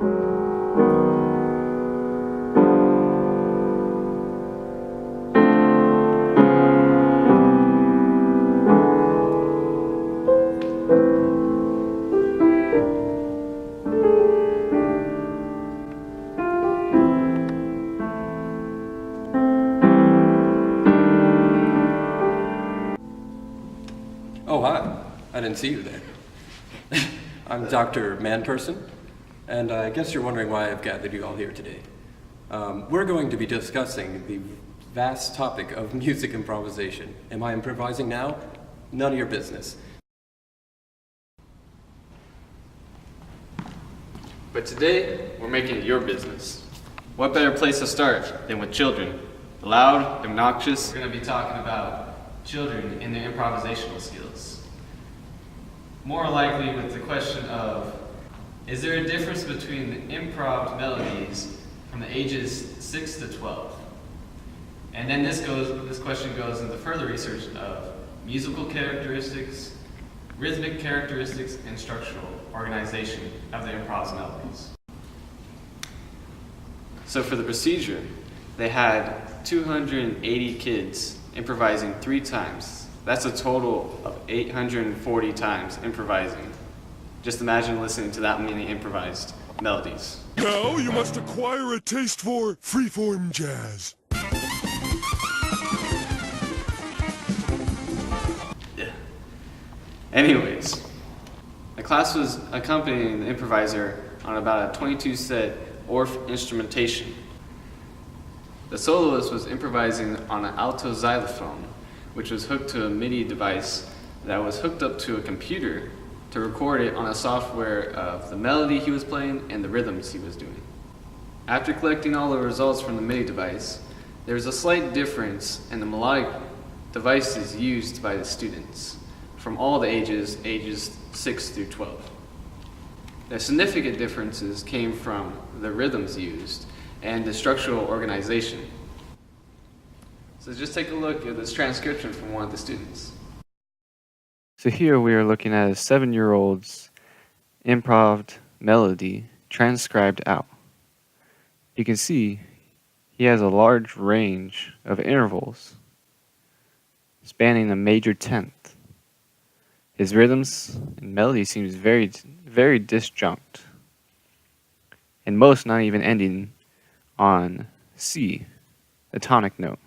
Oh, hi. I didn't see you there. I'm Dr. Manperson, and I guess you're wondering why I've gathered you all here today. We're going to be discussing the vast topic of music improvisation. Am I improvising now? None of your business. But today, we're making it your business. What better place to start than with children? Loud, obnoxious. We're going to be talking about children and their improvisational skills. More likely with the question of, is there a difference between the improv melodies from the ages 6 to 12? And then this question goes into further research of musical characteristics, rhythmic characteristics, and structural organization of the improv melodies. So for the procedure, they had 280 kids improvising 3 times. That's a total of 840 times improvising. Just imagine listening to that many improvised melodies. Now you must acquire a taste for freeform jazz. Yeah. Anyways, the class was accompanying the improviser on about a 22-set Orff instrumentation. The soloist was improvising on an alto xylophone, which was hooked to a MIDI device that was hooked up to a computer to record it on a software of the melody he was playing and the rhythms he was doing. After collecting all the results from the MIDI device, there was a slight difference in the melodic devices used by the students from all the ages 6 through 12. The significant differences came from the rhythms used and the structural organization. So just take a look at this transcription from one of the students. So here we are looking at a 7-year-old's improv melody transcribed out. You can see he has a large range of intervals spanning a major tenth. His rhythms and melody seems very, very disjunct, and most not even ending on C, the tonic note.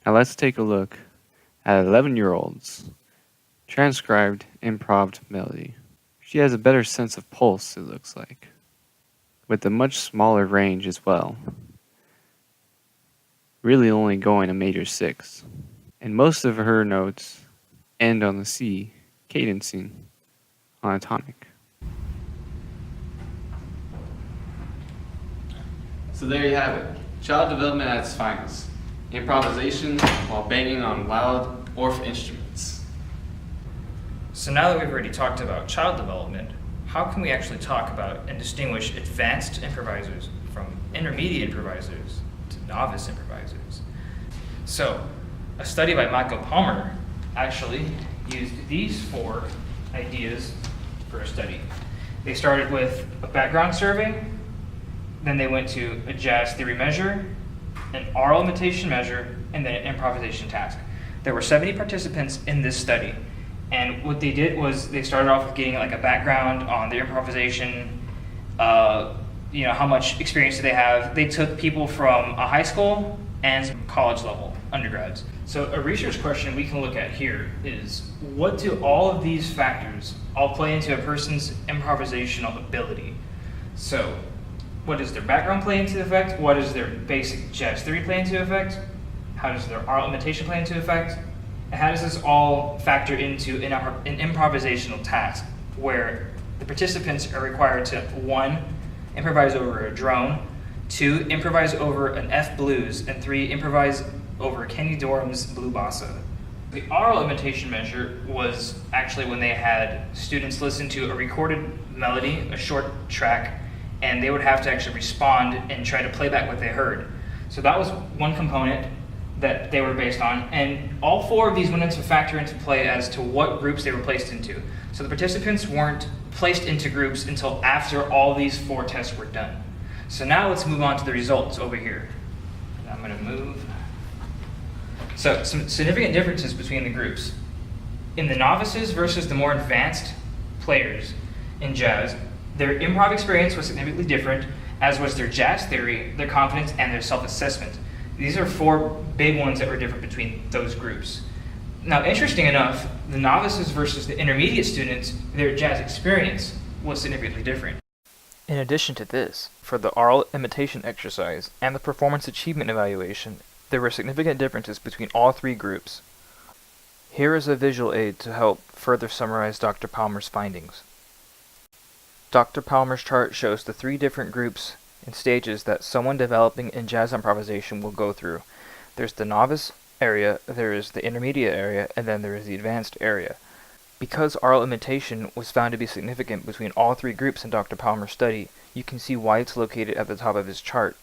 Now let's take a look at 11-year-old's transcribed improv melody. She has a better sense of pulse, it looks like, with a much smaller range as well, really only going a major 6. And most of her notes end on the C, cadencing on a tonic. So there you have it. Child development at its finest. Improvisation while banging on loud Orff instruments. So now that we've already talked about child development, how can we actually talk about and distinguish advanced improvisers from intermediate improvisers to novice improvisers? So, a study by Michael Palmer actually used these 4 ideas for a study. They started with a background survey, then they went to a jazz theory measure, an aural imitation measure, and then an improvisation task. There were 70 participants in this study, and what they did was they started off with getting like a background on their improvisation, how much experience do they have. They took people from a high school and college level, undergrads. So a research question we can look at here is, what do all of these factors all play into a person's improvisational ability? So, what does their background play into effect? What does their basic jazz theory play into effect? How does their aural imitation play into effect? And how does this all factor into an improvisational task where the participants are required to 1, improvise over a drone, 2, improvise over an F blues, and 3, improvise over Kenny Dorham's blue bossa. The aural imitation measure was actually when they had students listen to a recorded melody, a short track, and they would have to actually respond and try to play back what they heard. So that was one component that they were based on, and all 4 of these went into factor into play as to what groups they were placed into. So the participants weren't placed into groups until after all these 4 tests were done. So now let's move on to the results over here. I'm going to move. So some significant differences between the groups. In the novices versus the more advanced players in jazz, their improv experience was significantly different, as was their jazz theory, their confidence, and their self-assessment. These are 4 big ones that were different between those groups. Now, interesting enough, the novices versus the intermediate students, their jazz experience was significantly different. In addition to this, for the oral imitation exercise and the performance achievement evaluation, there were significant differences between all 3 groups. Here is a visual aid to help further summarize Dr. Palmer's findings. Dr. Palmer's chart shows the 3 different groups and stages that someone developing in jazz improvisation will go through. There's the novice area, there is the intermediate area, and then there is the advanced area. Because oral imitation was found to be significant between all 3 groups in Dr. Palmer's study, you can see why it's located at the top of his chart.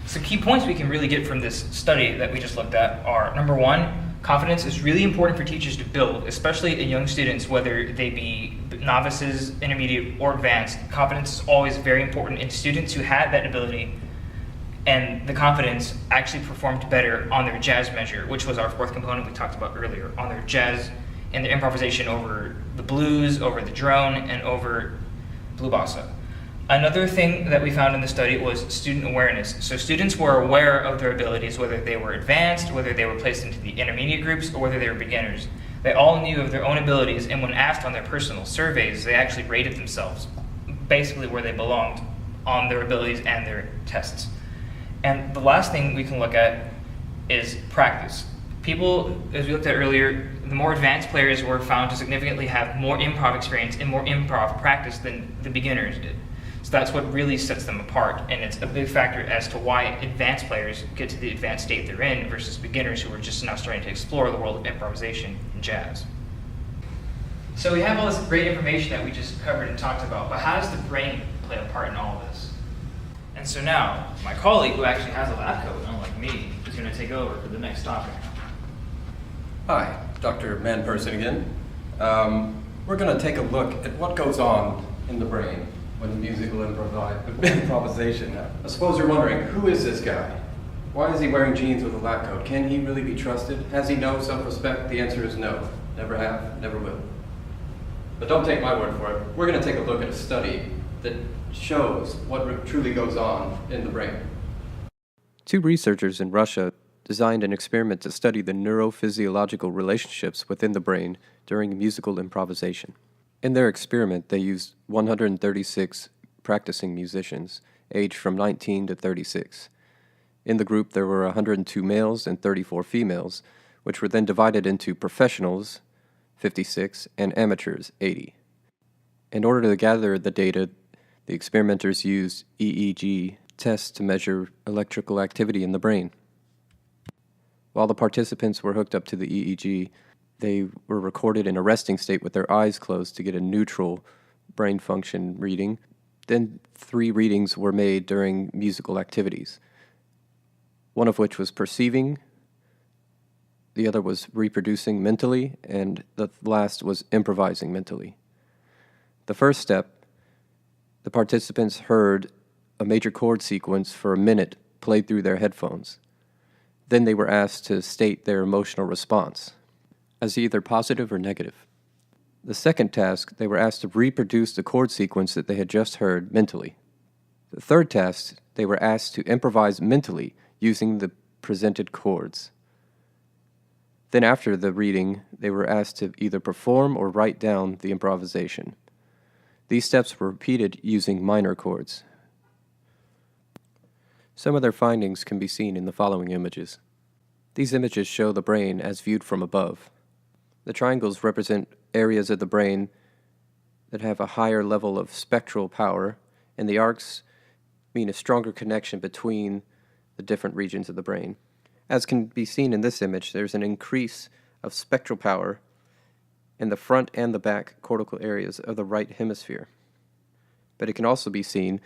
Some key points we can really get from this study that we just looked at are, number 1, confidence is really important for teachers to build, especially in young students, whether they be novices, intermediate, or advanced. Confidence is always very important in students who had that ability, and the confidence actually performed better on their jazz measure, which was our 4th component we talked about earlier, on their jazz and their improvisation over the blues, over the drone, and over blue bossa. Another thing that we found in the study was student awareness. So students were aware of their abilities, whether they were advanced, whether they were placed into the intermediate groups, or whether they were beginners. They all knew of their own abilities, and when asked on their personal surveys, they actually rated themselves, basically where they belonged on their abilities and their tests. And the last thing we can look at is practice. People, as we looked at earlier, the more advanced players were found to significantly have more improv experience and more improv practice than the beginners did. So that's what really sets them apart, and it's a big factor as to why advanced players get to the advanced state they're in versus beginners who are just now starting to explore the world of improvisation and jazz. So we have all this great information that we just covered and talked about, but how does the brain play a part in all of this? And so now, my colleague, who actually has a lab coat, unlike me, is going to take over for the next topic. Hi, Dr. Manperson again. We're going to take a look at what goes on in the brain with musical improvisation. I suppose you're wondering, who is this guy? Why is he wearing jeans with a lab coat? Can he really be trusted? Has he no self-respect? The answer is no. Never have, never will. But don't take my word for it. We're going to take a look at a study that shows what truly goes on in the brain. 2 researchers in Russia designed an experiment to study the neurophysiological relationships within the brain during musical improvisation. In their experiment, they used 136 practicing musicians, aged from 19 to 36. In the group, there were 102 males and 34 females, which were then divided into professionals, 56, and amateurs, 80. In order to gather the data, the experimenters used EEG tests to measure electrical activity in the brain. While the participants were hooked up to the EEG, they were recorded in a resting state with their eyes closed to get a neutral brain function reading. Then 3 readings were made during musical activities, one of which was perceiving, the other was reproducing mentally, and the last was improvising mentally. The first step, the participants heard a major chord sequence for a minute played through their headphones. Then they were asked to state their emotional response as either positive or negative. The second task, they were asked to reproduce the chord sequence that they had just heard mentally. The third task, they were asked to improvise mentally using the presented chords. Then after the reading, they were asked to either perform or write down the improvisation. These steps were repeated using minor chords. Some of their findings can be seen in the following images. These images show the brain as viewed from above. The triangles represent areas of the brain that have a higher level of spectral power, and the arcs mean a stronger connection between the different regions of the brain. As can be seen in this image, there's an increase of spectral power in the front and the back cortical areas of the right hemisphere. But it can also be seen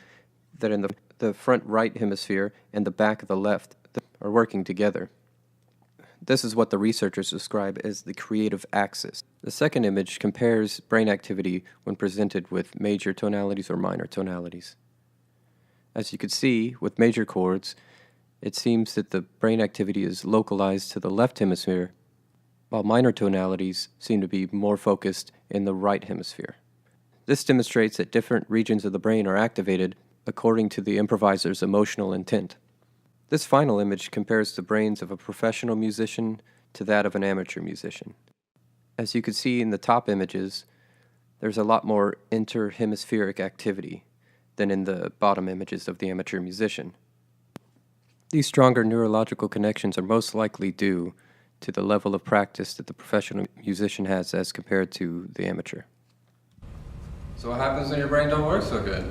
that in the front right hemisphere and the back of the left are working together. This is what the researchers describe as the creative axis. The second image compares brain activity when presented with major tonalities or minor tonalities. As you can see, with major chords, it seems that the brain activity is localized to the left hemisphere, while minor tonalities seem to be more focused in the right hemisphere. This demonstrates that different regions of the brain are activated according to the improviser's emotional intent. This final image compares the brains of a professional musician to that of an amateur musician. As you can see in the top images, there's a lot more interhemispheric activity than in the bottom images of the amateur musician. These stronger neurological connections are most likely due to the level of practice that the professional musician has as compared to the amateur. So what happens when your brain don't work so good?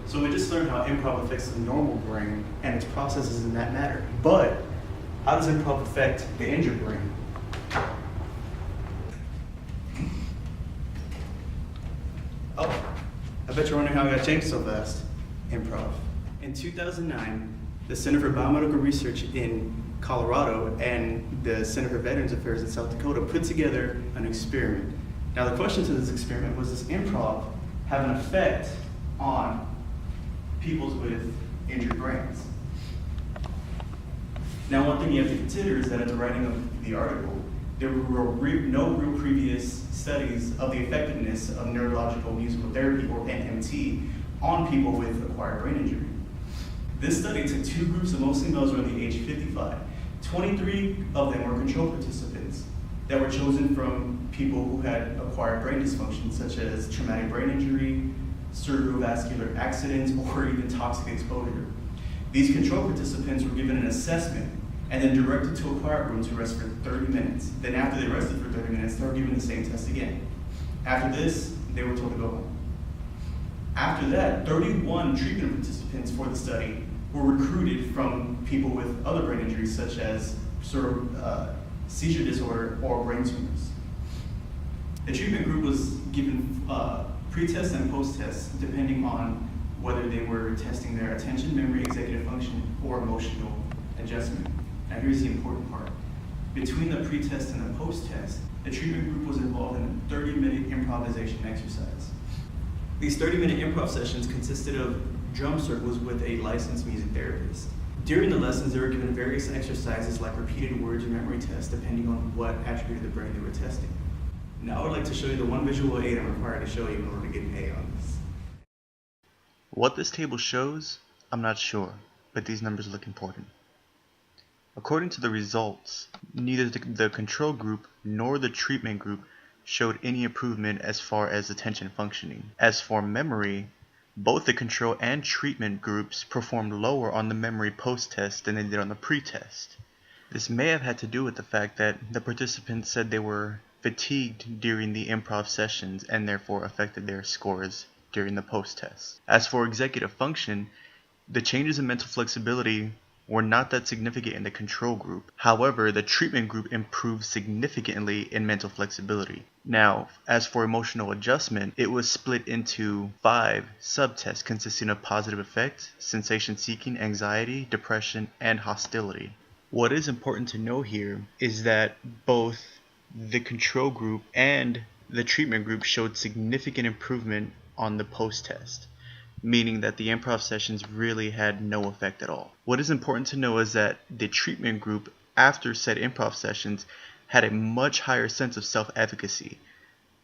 So we just learned how improv affects the normal brain and its processes in that matter. But how does improv affect the injured brain? Oh, I bet you're wondering how I got changed so fast. Improv. In 2009, the Center for Biomedical Research in Colorado and the Center for Veterans Affairs in South Dakota put together an experiment. Now the question to this experiment was, does improv have an effect on people with injured brains? Now one thing you have to consider is that at the writing of the article, there were no real previous studies of the effectiveness of neurological musical therapy, or NMT, on people with acquired brain injury. This study took two groups of mostly males around the age of 55. 23 of them were control participants that were chosen from people who had acquired brain dysfunction, such as traumatic brain injury, cerebrovascular accidents, or even toxic exposure. These control participants were given an assessment and then directed to a quiet room to rest for 30 minutes. Then after they rested for 30 minutes, they were given the same test again. After this, they were told to go home. After that, 31 treatment participants for the study were recruited from people with other brain injuries, such as seizure disorder or brain tumors. The treatment group was given pre-test and post-test, depending on whether they were testing their attention, memory, executive function, or emotional adjustment. Now here's the important part. Between the pre-test and the post-test, the treatment group was involved in a 30-minute improvisation exercise. These 30-minute improv sessions consisted of drum circles with a licensed music therapist. During the lessons, they were given various exercises like repeated words or memory tests, depending on what attribute of the brain they were testing. Now I would like to show you the one visual aid I'm required to show you in order to get an A on this. What this table shows, I'm not sure, but these numbers look important. According to the results, neither the control group nor the treatment group showed any improvement as far as attention functioning. As for memory, both the control and treatment groups performed lower on the memory post-test than they did on the pre-test. This may have had to do with the fact that the participants said they were fatigued during the improv sessions and therefore affected their scores during the post-test. As for executive function, the changes in mental flexibility were not that significant in the control group. However, the treatment group improved significantly in mental flexibility. Now, as for emotional adjustment, it was split into 5 subtests consisting of positive affect, sensation seeking, anxiety, depression, and hostility. What is important to know here is that both the control group and the treatment group showed significant improvement on the post-test, meaning that the improv sessions really had no effect at all. What is important to know is that the treatment group, after said improv sessions, had a much higher sense of self-efficacy.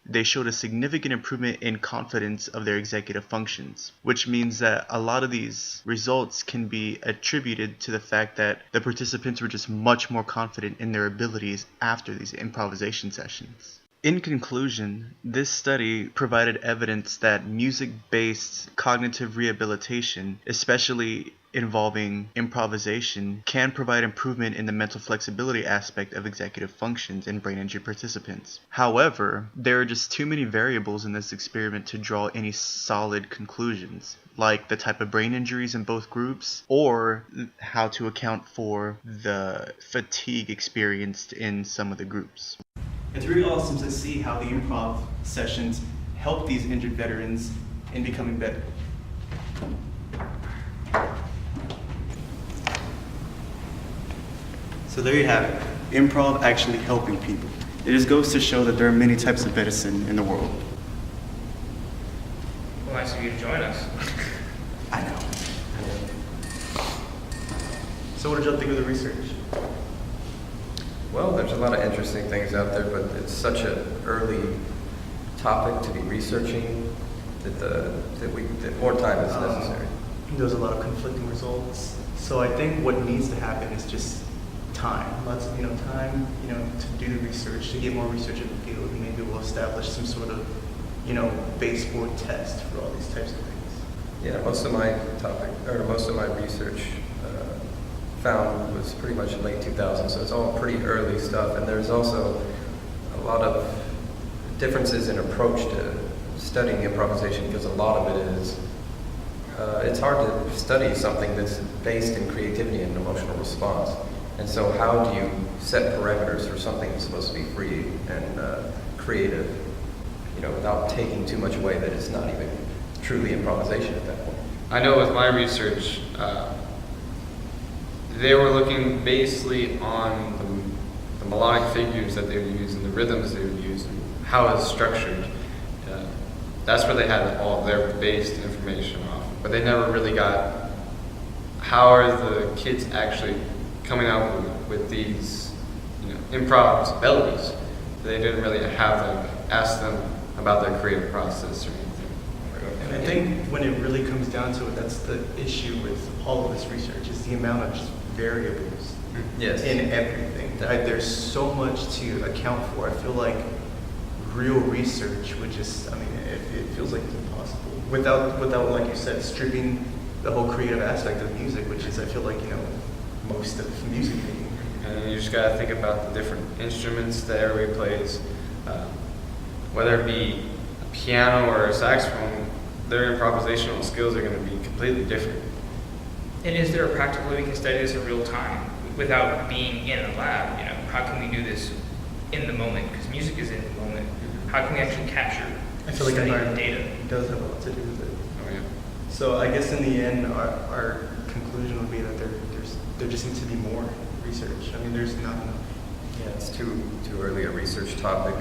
They showed a significant improvement in confidence of their executive functions, which means that a lot of these results can be attributed to the fact that the participants were just much more confident in their abilities after these improvisation sessions. In conclusion, this study provided evidence that music-based cognitive rehabilitation, especially involving improvisation, can provide improvement in the mental flexibility aspect of executive functions in brain injury participants. However, there are just too many variables in this experiment to draw any solid conclusions, like the type of brain injuries in both groups, or how to account for the fatigue experienced in some of the groups. It's really awesome to see how the improv sessions help these injured veterans in becoming better. So there you have it. Improv actually helping people. It just goes to show that there are many types of medicine in the world. Well, nice of you to join us. I know. So what did y'all think of the research? Well, there's a lot of interesting things out there, but it's such an early topic to be researching that more time is necessary. There's a lot of conflicting results. So I think what needs to happen is just time. Lots of time, to do the research, to get more research in the field, and maybe we'll establish some sort of, baseboard test for all these types of things. Yeah, most of my research found was pretty much late 2000s, so it's all pretty early stuff. And there's also a lot of differences in approach to studying improvisation, because a lot of it is, it's hard to study something that's based in creativity and emotional response. And so how do you set parameters for something that's supposed to be free and creative, without taking too much away that it's not even truly improvisation at that point? I know with my research, they were looking basically on the melodic figures that they would use and the rhythms they would use and how it's structured. That's where they had all their based information off. But they never really got how are the kids actually coming out with these improv melodies. They didn't really ask them about their creative process or anything. And I think when it really comes down to it, that's the issue with all of this research, is the amount of just variables in everything. There's so much to account for. I feel like real research would just, it feels like it's impossible. Without, like you said, stripping the whole creative aspect of music, which is, I feel like, most of music making. And you just got to think about the different instruments that everybody plays. Whether it be a piano or a saxophone, their improvisational skills are going to be completely different. And is there a practical way we can study this in real time without being in a lab? How can we do this in the moment? Because music is in the moment. How can we actually capture I feel like study environment data? does have a lot to do with it. Oh, yeah. So I guess in the end, our conclusion would be that there just needs to be more research. There's not enough. Yeah, it's too early a research topic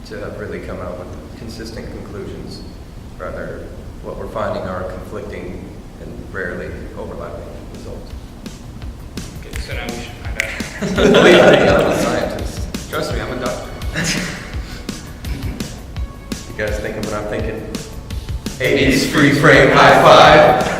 to have really come out with consistent conclusions. Rather, what we're finding are conflicting and rarely overlapping results. Okay, so now we should find out. Believe me, I'm a scientist. Trust me, I'm a doctor. You guys thinking what I'm thinking? 80s free frame high five.